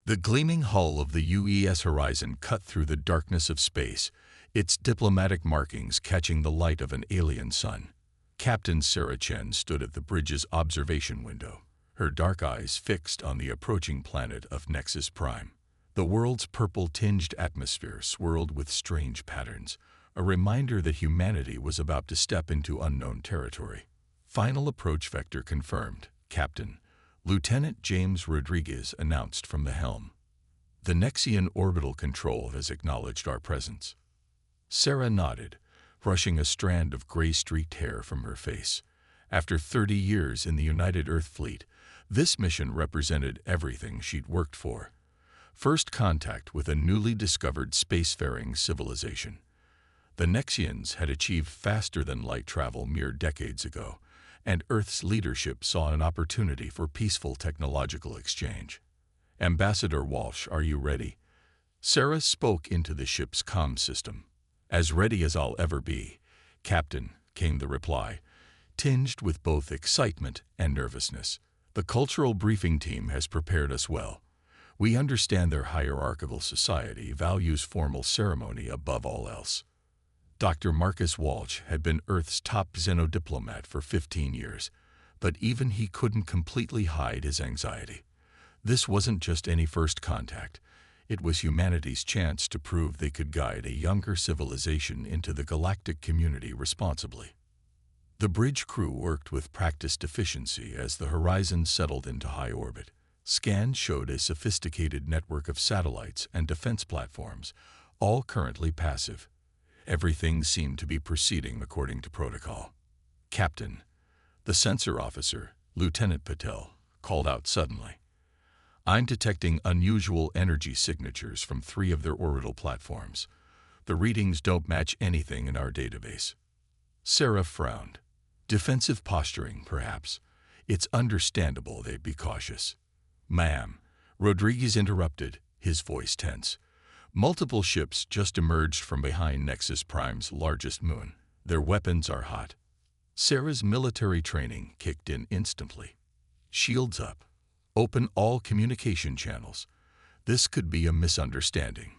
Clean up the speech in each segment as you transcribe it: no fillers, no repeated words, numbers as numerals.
The gleaming hull of the UES Horizon cut through the darkness of space, its diplomatic markings catching the light of an alien sun. Captain Sarah Chen stood at the bridge's observation window, her dark eyes fixed on the approaching planet of Nexus Prime. The world's purple-tinged atmosphere swirled with strange patterns, a reminder that humanity was about to step into unknown territory. Final approach vector confirmed, Captain. Lieutenant James Rodriguez announced from the helm. The Nexian Orbital Control has acknowledged our presence. Sarah nodded, brushing a strand of gray-streaked hair from her face. After 30 years in the United Earth Fleet, this mission represented everything she'd worked for. First contact with a newly discovered spacefaring civilization. The Nexians had achieved faster-than-light travel mere decades ago, and Earth's leadership saw an opportunity for peaceful technological exchange. Ambassador Walsh, are you ready? Sarah spoke into the ship's comm system. As ready as I'll ever be, Captain, came the reply, tinged with both excitement and nervousness. The cultural briefing team has prepared us well. We understand their hierarchical society values formal ceremony above all else. Dr. Marcus Walsh had been Earth's top xenodiplomat for 15 years, but even he couldn't completely hide his anxiety. This wasn't just any first contact. It was humanity's chance to prove they could guide a younger civilization into the galactic community responsibly. The bridge crew worked with practiced efficiency as the Horizon settled into high orbit. Scans showed a sophisticated network of satellites and defense platforms, all currently passive. Everything seemed to be proceeding according to protocol. Captain, the sensor officer, Lieutenant Patel, called out suddenly. I'm detecting unusual energy signatures from 3 of their orbital platforms. The readings don't match anything in our database. Sarah frowned. Defensive posturing, perhaps. It's understandable they'd be cautious. Ma'am, Rodriguez interrupted, his voice tense. Multiple ships just emerged from behind Nexus Prime's largest moon. Their weapons are hot. Sarah's military training kicked in instantly. Shields up. Open all communication channels. This could be a misunderstanding.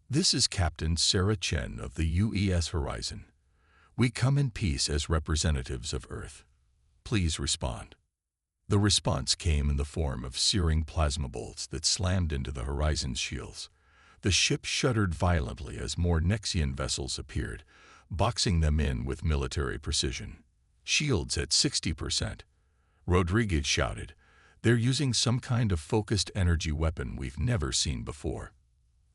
This is Captain Sarah Chen of the UES Horizon. We come in peace as representatives of Earth. Please respond. The response came in the form of searing plasma bolts that slammed into the Horizon's shields. The ship shuddered violently as more Nexian vessels appeared, boxing them in with military precision. Shields at 60%. Rodriguez shouted, "They're using some kind of focused energy weapon we've never seen before."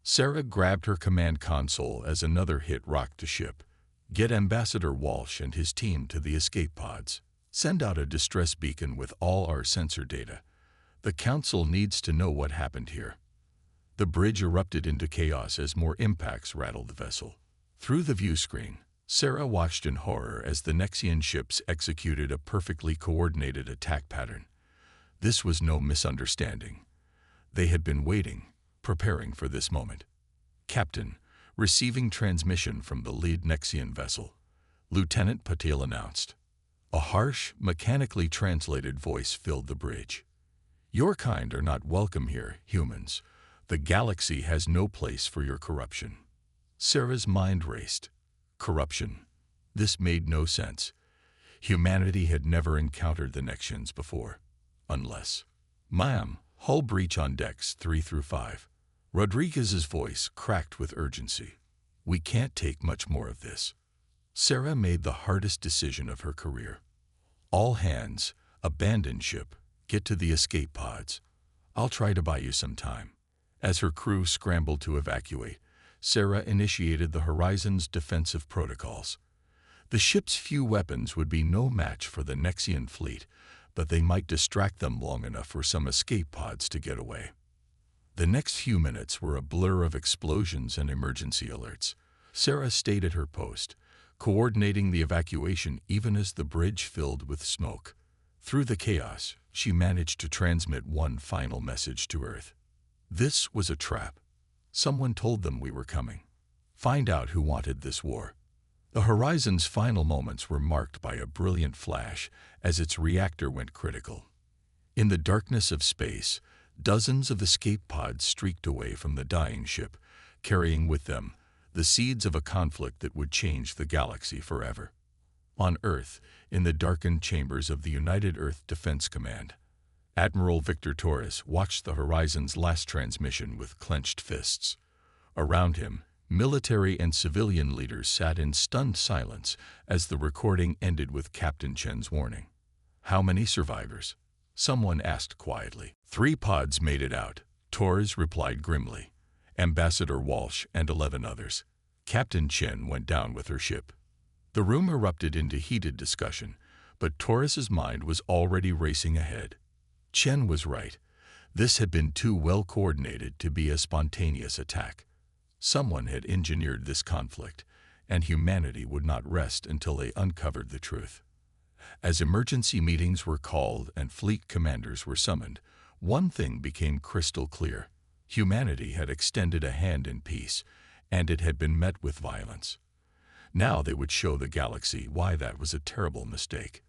Sarah grabbed her command console as another hit rocked the ship. "Get Ambassador Walsh and his team to the escape pods. Send out a distress beacon with all our sensor data. The Council needs to know what happened here." The bridge erupted into chaos as more impacts rattled the vessel. Through the view screen, Sarah watched in horror as the Nexian ships executed a perfectly coordinated attack pattern. This was no misunderstanding. They had been waiting, preparing for this moment. "Captain, receiving transmission from the lead Nexian vessel," Lieutenant Patel announced. A harsh, mechanically translated voice filled the bridge. "Your kind are not welcome here, humans. The galaxy has no place for your corruption." Sarah's mind raced. Corruption. This made no sense. Humanity had never encountered the Nexians before. Unless. "Ma'am, hull breach on decks 3 through 5. Rodriguez's voice cracked with urgency. "We can't take much more of this." Sarah made the hardest decision of her career. "All hands, abandon ship, get to the escape pods. I'll try to buy you some time." As her crew scrambled to evacuate, Sarah initiated the Horizon's defensive protocols. The ship's few weapons would be no match for the Nexian fleet, but they might distract them long enough for some escape pods to get away. The next few minutes were a blur of explosions and emergency alerts. Sarah stayed at her post, coordinating the evacuation even as the bridge filled with smoke. Through the chaos, she managed to transmit one final message to Earth. This was a trap. Someone told them we were coming. Find out who wanted this war. The Horizon's final moments were marked by a brilliant flash as its reactor went critical. In the darkness of space, Dozens of escape pods streaked away from the dying ship, carrying with them the seeds of a conflict that would change the galaxy forever. On Earth, in the darkened chambers of the United Earth Defense Command, Admiral Victor Torres watched the Horizon's last transmission with clenched fists. Around him, military and civilian leaders sat in stunned silence as the recording ended with Captain Chen's warning. "How many survivors?" someone asked quietly. "3 pods made it out," Torres replied grimly. "Ambassador Walsh and 11 others. Captain Chen went down with her ship." The room erupted into heated discussion, but Torres's mind was already racing ahead. Chen was right. This had been too well coordinated to be a spontaneous attack. Someone had engineered this conflict, and humanity would not rest until they uncovered the truth. As emergency meetings were called and fleet commanders were summoned, one thing became crystal clear. Humanity had extended a hand in peace, and it had been met with violence. Now they would show the galaxy why that was a terrible mistake.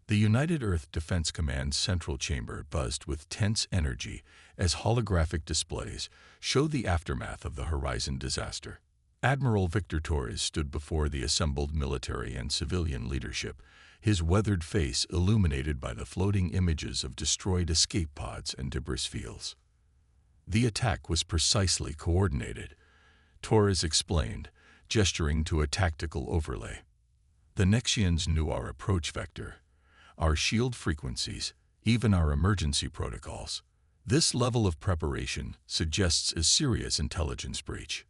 The United Earth Defense Command's central chamber buzzed with tense energy as holographic displays showed the aftermath of the Horizon disaster. Admiral Victor Torres stood before the assembled military and civilian leadership, his weathered face illuminated by the floating images of destroyed escape pods and debris fields. "The attack was precisely coordinated," Torres explained, gesturing to a tactical overlay. "The Nexians knew our approach vector, our shield frequencies, even our emergency protocols. This level of preparation suggests a serious intelligence breach."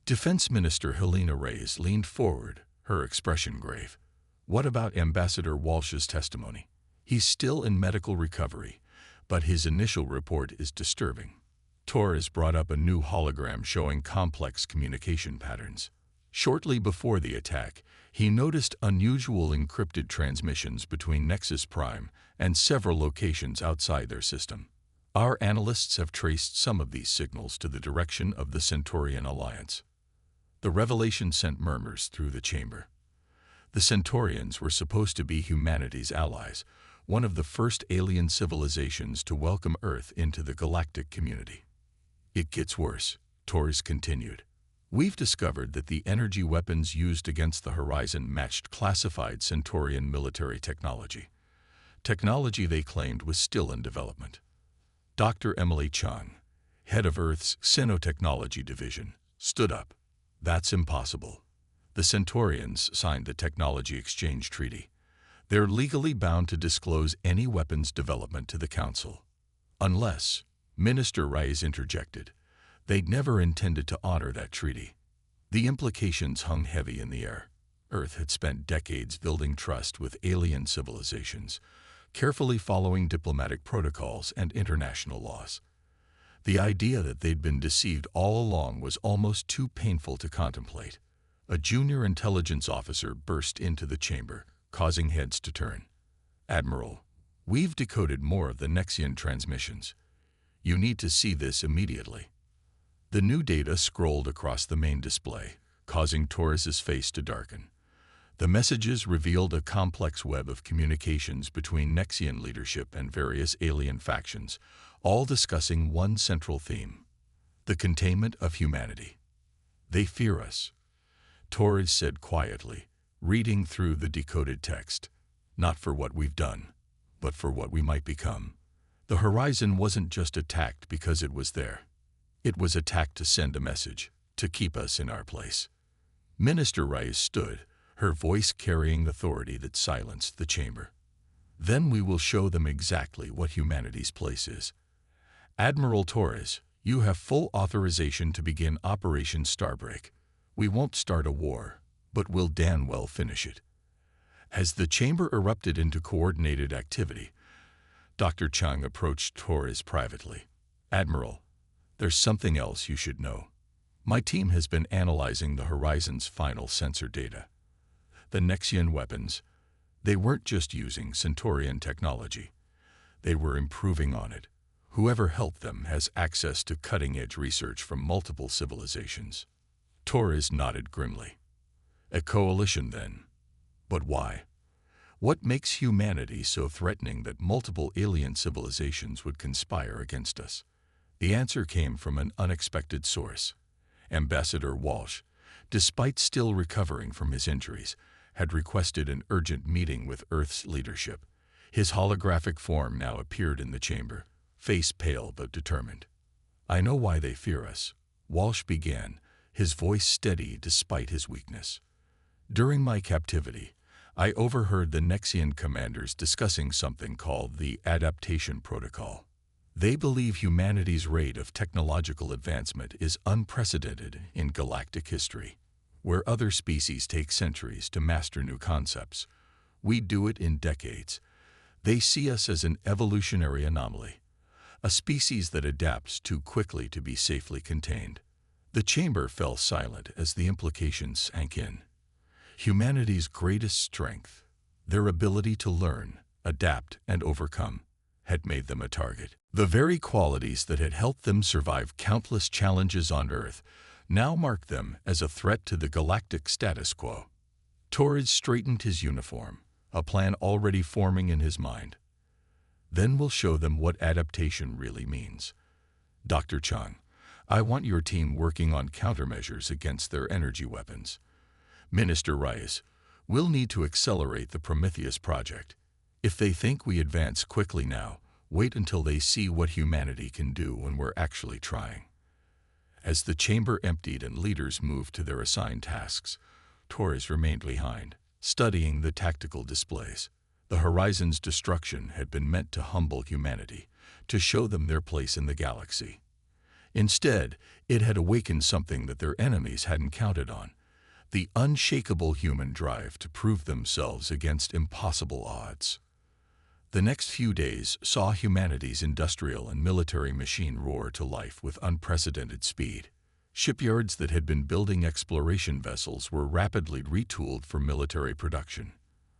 Defense Minister Helena Reyes leaned forward, her expression grave. "What about Ambassador Walsh's testimony? He's still in medical recovery, but his initial report is disturbing." Torres brought up a new hologram showing complex communication patterns. Shortly before the attack, he noticed unusual encrypted transmissions between Nexus Prime and several locations outside their system. "Our analysts have traced some of these signals to the direction of the Centaurian Alliance." The revelation sent murmurs through the chamber. The Centaurians were supposed to be humanity's allies, one of the first alien civilizations to welcome Earth into the galactic community. "It gets worse," Torres continued. "We've discovered that the energy weapons used against the Horizon matched classified Centaurian military technology. Technology they claimed was still in development." Dr. Emily Chung, head of Earth's Xenotechnology Division, stood up. "That's impossible. The Centaurians signed the Technology Exchange Treaty. They're legally bound to disclose any weapons development to the Council. Unless," Minister Reyes interjected, "they'd never intended to honor that treaty." The implications hung heavy in the air. Earth had spent decades building trust with alien civilizations, carefully following diplomatic protocols and international laws. The idea that they'd been deceived all along was almost too painful to contemplate. A junior intelligence officer burst into the chamber, causing heads to turn. "Admiral, we've decoded more of the Nexian transmissions. You need to see this immediately." The new data scrolled across the main display, causing Torres's face to darken. The messages revealed a complex web of communications between Nexian leadership and various alien factions, all discussing one central theme: the containment of humanity. "They fear us," Torres said quietly, reading through the decoded text. "Not for what we've done, but for what we might become." The Horizon wasn't just attacked because it was there. It was attacked to send a message, to keep us in our place. Minister Reyes stood, her voice carrying authority that silenced the chamber. "Then we will show them exactly what humanity's place is. Admiral Torres, you have full authorization to begin Operation Starbreak. We won't start a war, but we'll damn well finish it." As the chamber erupted into coordinated activity, Dr. Chung approached Torres privately. "Admiral, there's something else you should know. My team has been analyzing the Horizon's final sensor data. The Nexian weapons, they weren't just using Centaurian technology. They were improving on it. Whoever helped them has access to cutting-edge research from multiple civilizations." Torres nodded grimly. "A coalition, then. But why? What makes humanity so threatening that multiple alien civilizations would conspire against us? The answer came from an unexpected source. Ambassador Walsh, despite still recovering from his injuries, had requested an urgent meeting with Earth's leadership. His holographic form now appeared in the chamber, face pale but determined. "I know why they fear us," Walsh began, his voice steady despite his weakness. "During my captivity, I overheard the Nexian commanders discussing something called the Adaptation Protocol. They believe humanity's rate of technological advancement is unprecedented in galactic history. Where other species take centuries to master new concepts, we do it in decades. They see us as an evolutionary anomaly, a species that adapts too quickly to be safely contained." The chamber fell silent as the implications sank in. Humanity's greatest strength, their ability to learn, adapt, and overcome, had made them a target. The very qualities that had helped them survive countless challenges on Earth now marked them as a threat to the galactic status quo. Torres straightened his uniform, a plan already forming in his mind. "Then we'll show them what adaptation really means. Dr. Chung, I want your team working on countermeasures against their energy weapons. Minister Reyes, we'll need to accelerate the Prometheus project. If they think we advance quickly now, wait until they see what humanity can do when we're actually trying." As the chamber emptied and leaders moved to their assigned tasks, Torres remained behind, studying the tactical displays. The Horizon's destruction had been meant to humble humanity, to show them their place in the galaxy. Instead, it had awakened something that their enemies hadn't counted on: the unshakable human drive to prove themselves against impossible odds. The next few days saw humanity's industrial and military machine roar to life with unprecedented speed. Shipyards that had been building exploration vessels were rapidly retooled for military production.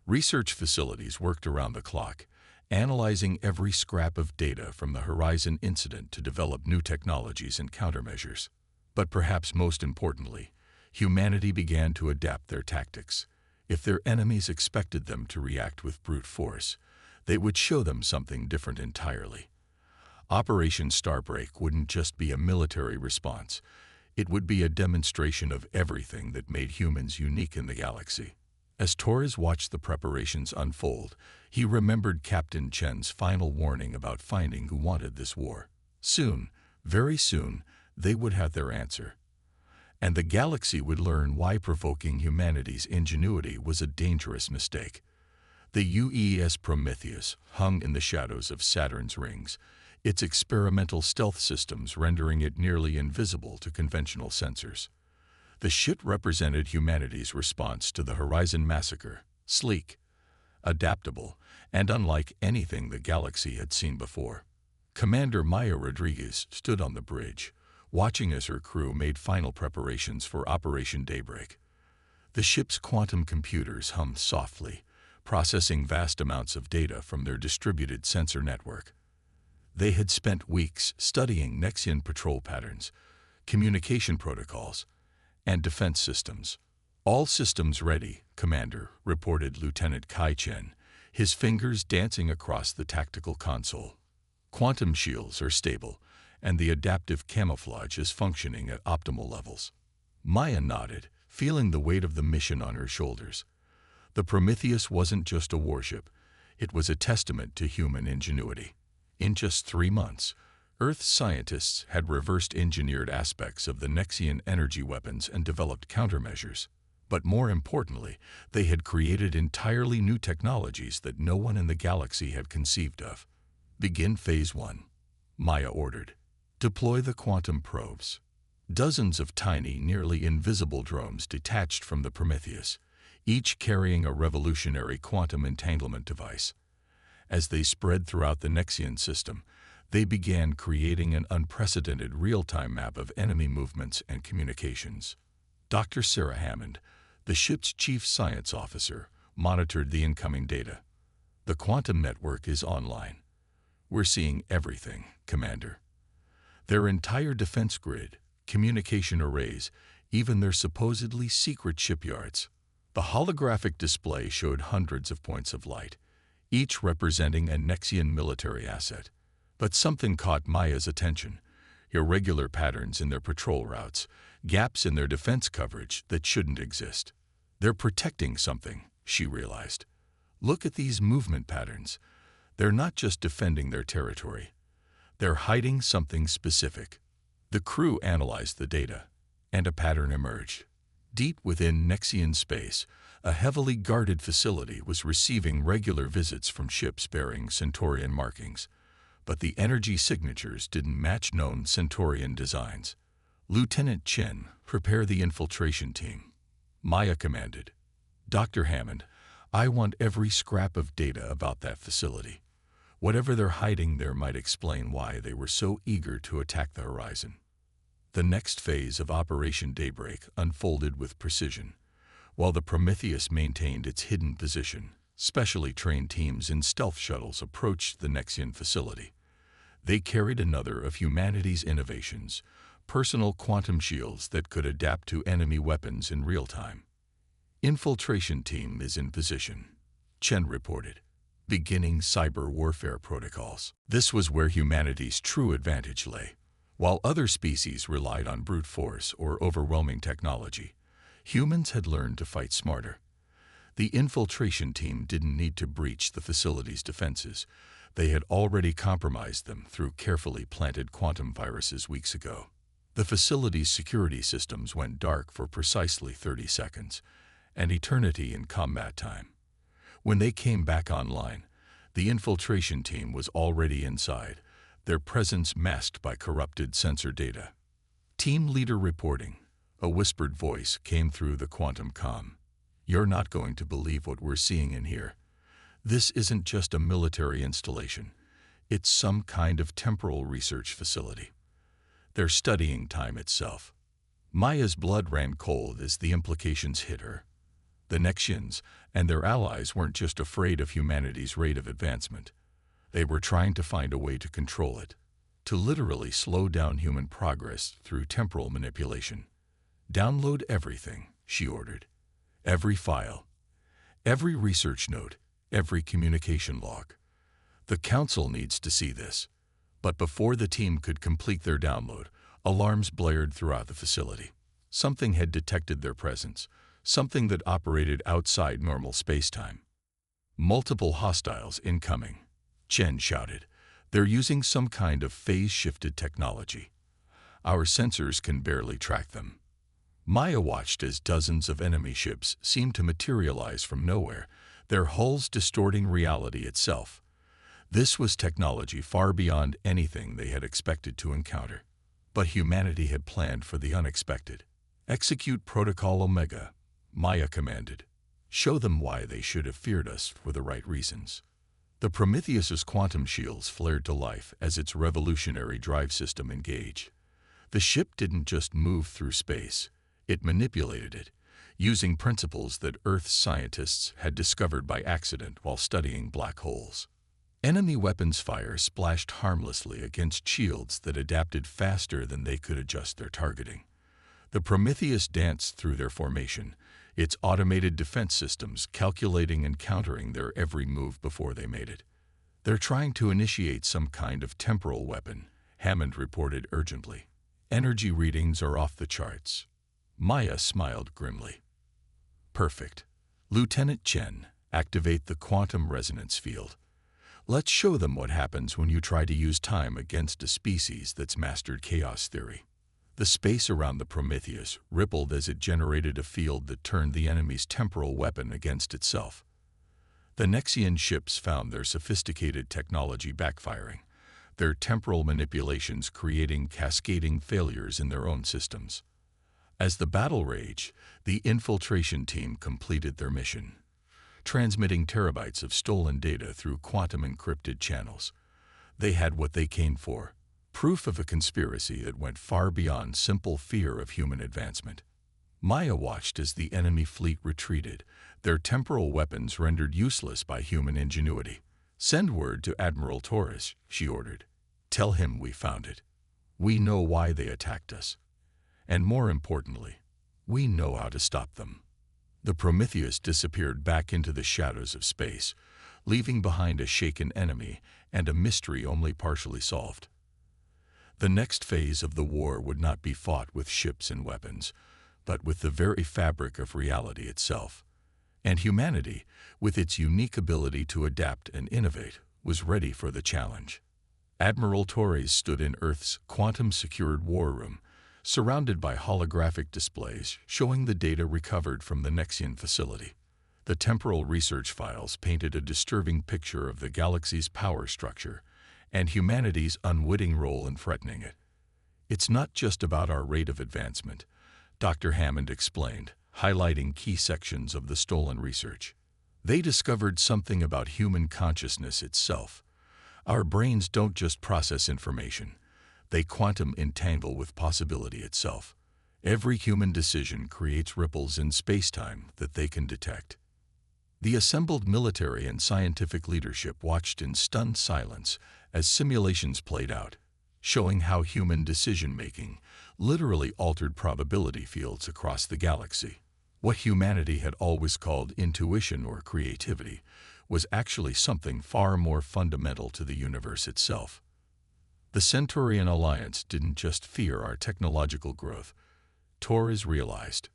Research facilities worked around the clock, analyzing every scrap of data from the Horizon incident to develop new technologies and countermeasures. But perhaps most importantly, humanity began to adapt their tactics. If their enemies expected them to react with brute force, they would show them something different entirely. Operation Starbreak wouldn't just be a military response. It would be a demonstration of everything that made humans unique in the galaxy. As Torres watched the preparations unfold, he remembered Captain Chen's final warning about finding who wanted this war. Soon, very soon, they would have their answer. And the galaxy would learn why provoking humanity's ingenuity was a dangerous mistake. The UES Prometheus hung in the shadows of Saturn's rings, its experimental stealth systems rendering it nearly invisible to conventional sensors. The ship represented humanity's response to the Horizon massacre, sleek, adaptable, and unlike anything the galaxy had seen before. Commander Maya Rodriguez stood on the bridge, watching as her crew made final preparations for Operation Daybreak. The ship's quantum computers hummed softly, processing vast amounts of data from their distributed sensor network. They had spent weeks studying Nexian patrol patterns, communication protocols, and defense systems. "All systems ready, Commander," reported Lieutenant Kai Chen, his fingers dancing across the tactical console. "Quantum shields are stable, and the adaptive camouflage is functioning at optimal levels." Maya nodded, feeling the weight of the mission on her shoulders. The Prometheus wasn't just a warship, it was a testament to human ingenuity. In just 3 months, Earth scientists had reverse-engineered aspects of the Nexian energy weapons and developed countermeasures. But more importantly, they had created entirely new technologies that no one in the galaxy had conceived of. "Begin Phase 1, Maya ordered. "Deploy the quantum probes." Dozens of tiny, nearly invisible drones detached from the Prometheus, each carrying a revolutionary quantum entanglement device. As they spread throughout the Nexian system, they began creating an unprecedented real-time map of enemy movements and communications. Dr. Sarah Hammond, the ship's chief science officer, monitored the incoming data. "The quantum network is online. We're seeing everything, Commander. Their entire defense grid, communication arrays, even their supposedly secret shipyards. The holographic display showed hundreds of points of light, each representing a Nexian military asset. But something caught Maya's attention: irregular patterns in their patrol routes, gaps in their defense coverage that shouldn't exist. They're protecting something, she realized. Look at these movement patterns. They're not just defending their territory. They're hiding something specific. The crew analyzed the data, and a pattern emerged. Deep within Nexian space, a heavily guarded facility was receiving regular visits from ships bearing Centaurian markings. But the energy signatures didn't match known Centaurian designs. Lieutenant Chen, prepare the infiltration team, Maya commanded. Dr. Hammond, I want every scrap of data about that facility. Whatever they're hiding there might explain why they were so eager to attack the horizon. The next phase of Operation Daybreak unfolded with precision. While the Prometheus maintained its hidden position, specially trained teams in stealth shuttles approached the Nexian facility. They carried another of humanity's innovations, personal quantum shields that could adapt to enemy weapons in real time. Infiltration team is in position, Chen reported, beginning cyber warfare protocols. This was where humanity's true advantage lay. While other species relied on brute force or overwhelming technology, humans had learned to fight smarter. The infiltration team didn't need to breach the facility's defenses. They had already compromised them through carefully planted quantum viruses weeks ago. The facility's security systems went dark for precisely 30 seconds, an eternity in combat time. When they came back online, the infiltration team was already inside, their presence masked by corrupted sensor data. Team leader reporting. A whispered voice came through the quantum comm. You're not going to believe what we're seeing in here. This isn't just a military installation. It's some kind of temporal research facility. They're studying time itself. Maya's blood ran cold as the implications hit her. The Nexians and their allies weren't just afraid of humanity's rate of advancement. They were trying to find a way to control it, to literally slow down human progress through temporal manipulation. Download everything, she ordered. Every file, every research note, every communication log. The Council needs to see this. But before the team could complete their download, alarms blared throughout the facility. Something had detected their presence, something that operated outside normal spacetime. Multiple hostiles incoming, Chen shouted. They're using some kind of phase-shifted technology. Our sensors can barely track them. Maya watched as dozens of enemy ships seemed to materialize from nowhere, their hulls distorting reality itself. This was technology far beyond anything they had expected to encounter. But humanity had planned for the unexpected. Execute Protocol Omega, Maya commanded. Show them why they should have feared us for the right reasons. The Prometheus's quantum shields flared to life as its revolutionary drive system engaged. The ship didn't just move through space, it manipulated it, using principles that Earth's scientists had discovered by accident while studying black holes. Enemy weapons fire splashed harmlessly against shields that adapted faster than they could adjust their targeting. The Prometheus danced through their formation, its automated defense systems calculating and countering their every move before they made it. They're trying to initiate some kind of temporal weapon, Hammond reported urgently. Energy readings are off the charts. Maya smiled grimly. Perfect. Lieutenant Chen, activate the quantum resonance field. Let's show them what happens when you try to use time against a species that's mastered chaos theory. The space around the Prometheus rippled as it generated a field that turned the enemy's temporal weapon against itself. The Nexian ships found their sophisticated technology backfiring, their temporal manipulations creating cascading failures in their own systems. As the battle raged, the infiltration team completed their mission, transmitting terabytes of stolen data through quantum-encrypted channels. They had what they came for. Proof of a conspiracy that went far beyond simple fear of human advancement. Maya watched as the enemy fleet retreated, their temporal weapons rendered useless by human ingenuity. Send word to Admiral Torres, she ordered. Tell him we found it. We know why they attacked us. And more importantly, we know how to stop them. The Prometheus disappeared back into the shadows of space, leaving behind a shaken enemy and a mystery only partially solved. The next phase of the war would not be fought with ships and weapons, but with the very fabric of reality itself. And humanity, with its unique ability to adapt and innovate, was ready for the challenge. Admiral Torres stood in Earth's quantum-secured war room, surrounded by holographic displays showing the data recovered from the Nexian facility. The temporal research files painted a disturbing picture of the galaxy's power structure and humanity's unwitting role in threatening it. "It's not just about our rate of advancement," Dr. Hammond explained, highlighting key sections of the stolen research. "They discovered something about human consciousness itself. Our brains don't just process information. They quantum entangle with possibility itself. Every human decision creates ripples in space-time that they can detect." The assembled military and scientific leadership watched in stunned silence as simulations played out, showing how human decision-making literally altered probability fields across the galaxy. What humanity had always called intuition or creativity was actually something far more fundamental to the universe itself. The Centaurian Alliance didn't just fear our technological growth, Torres realized.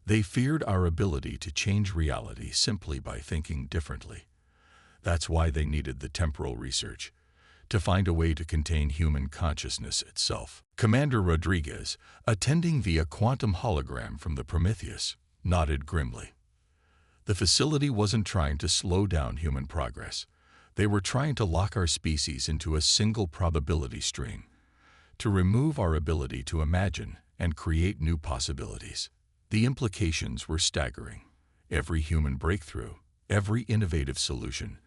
They feared our ability to change reality simply by thinking differently. That's why they needed the temporal research, to find a way to contain human consciousness itself. Commander Rodriguez, attending via quantum hologram from the Prometheus, nodded grimly. The facility wasn't trying to slow down human progress. They were trying to lock our species into a single probability stream, to remove our ability to imagine and create new possibilities. The implications were staggering. Every human breakthrough, every innovative solution,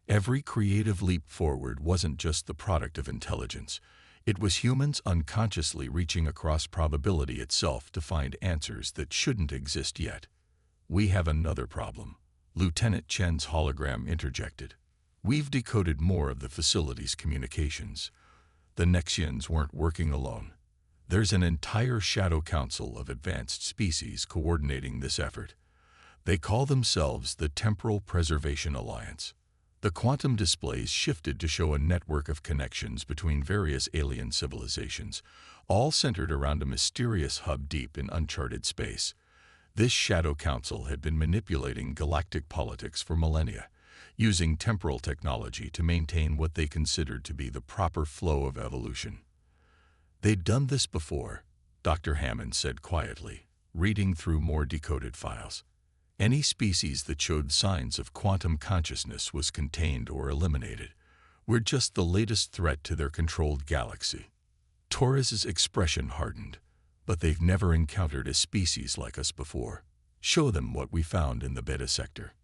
every creative leap forward wasn't just the product of intelligence. It was humans unconsciously reaching across probability itself to find answers that shouldn't exist yet. "We have another problem," Lieutenant Chen's hologram interjected. "We've decoded more of the facility's communications. The Nexians weren't working alone. There's an entire shadow council of advanced species coordinating this effort. They call themselves the Temporal Preservation Alliance." The quantum displays shifted to show a network of connections between various alien civilizations, all centered around a mysterious hub deep in uncharted space. This shadow council had been manipulating galactic politics for millennia, using temporal technology to maintain what they considered to be the proper flow of evolution. "They'd done this before," Dr. Hammond said quietly, reading through more decoded files. "Any species that showed signs of quantum consciousness was contained or eliminated. We're just the latest threat to their controlled galaxy." Torres's expression hardened. "But they've never encountered a species like us before. Show them what we found in the beta sector."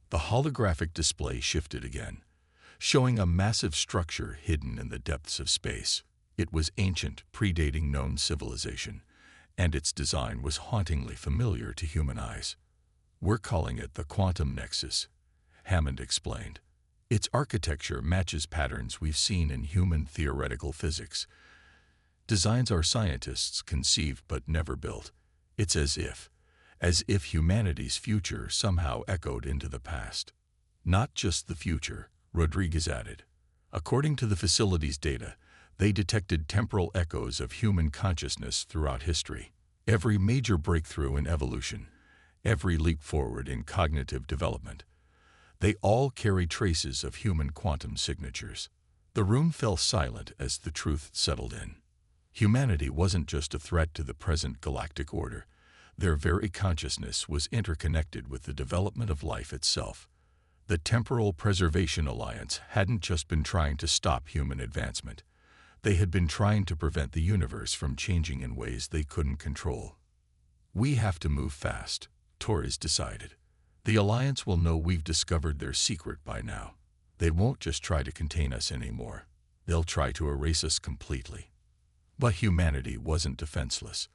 The holographic display shifted again, showing a massive structure hidden in the depths of space. It was ancient, predating known civilization, and its design was hauntingly familiar to human eyes. "We're calling it the Quantum Nexus," Hammond explained. "Its architecture matches patterns we've seen in human theoretical physics, designs our scientists conceived but never built. It's as if humanity's future somehow echoed into the past." "Not just the future," Rodriguez added. "According to the facility's data, they detected temporal echoes of human consciousness throughout history. Every major breakthrough in evolution, every leap forward in cognitive development, they all carry traces of human quantum signatures." The room fell silent as the truth settled in. Humanity wasn't just a threat to the present galactic order. Their very consciousness was interconnected with the development of life itself. The Temporal Preservation Alliance hadn't just been trying to stop human advancement. They had been trying to prevent the universe from changing in ways they couldn't control. "We have to move fast," Torres decided. "The Alliance will know we've discovered their secret by now. They won't just try to contain us anymore. They'll try to erase us completely." But humanity wasn't defenseless.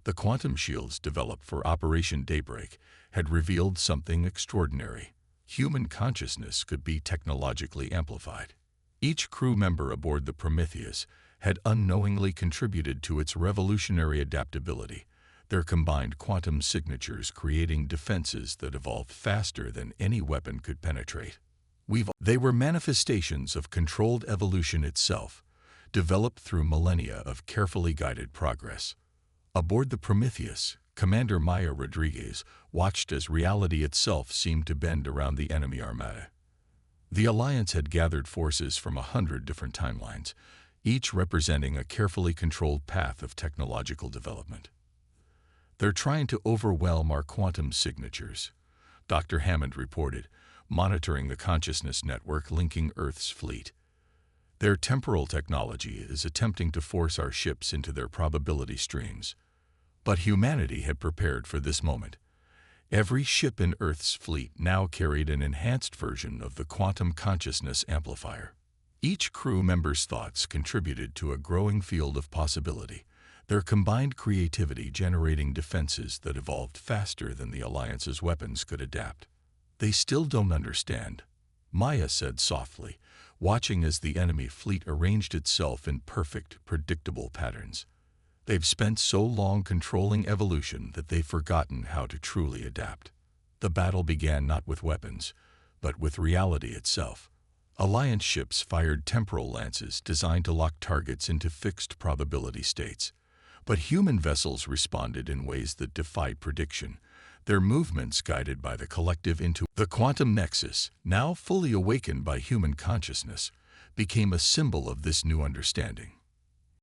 The quantum shields developed for Operation Daybreak had revealed something extraordinary. Human consciousness could be technologically amplified. Each crew member aboard the Prometheus had unknowingly contributed to its revolutionary adaptability. their combined quantum signatures creating defenses that evolved faster than any weapon could penetrate. They were manifestations of controlled evolution itself, developed through millennia of carefully guided progress. Aboard the Prometheus, Commander Maya Rodriguez watched as reality itself seemed to bend around the enemy armada. The Alliance had gathered forces from 100 different timelines, each representing a carefully controlled path of technological development. "They're trying to overwhelm our quantum signatures," Dr. Hammond reported, monitoring the consciousness network linking Earth's fleet. "Their temporal technology is attempting to force our ships into their probability streams. But humanity had prepared for this moment. Every ship in Earth's fleet now carried an enhanced version of the quantum consciousness amplifier. Each crew member's thoughts contributed to a growing field of possibility, their combined creativity generating defenses that evolved faster than the Alliance's weapons could adapt. "They still don't understand," Maya said softly, watching as the enemy fleet arranged itself in perfect, predictable patterns. "They've spent so long controlling evolution that they've forgotten how to truly adapt." The battle began not with weapons, but with reality itself. Alliance ships fired temporal lances designed to lock targets into fixed probability states. But human vessels responded in ways that defied prediction, their movements guided by the collective intuition. The quantum nexus, now fully awakened by human consciousness, became a symbol of this new understanding.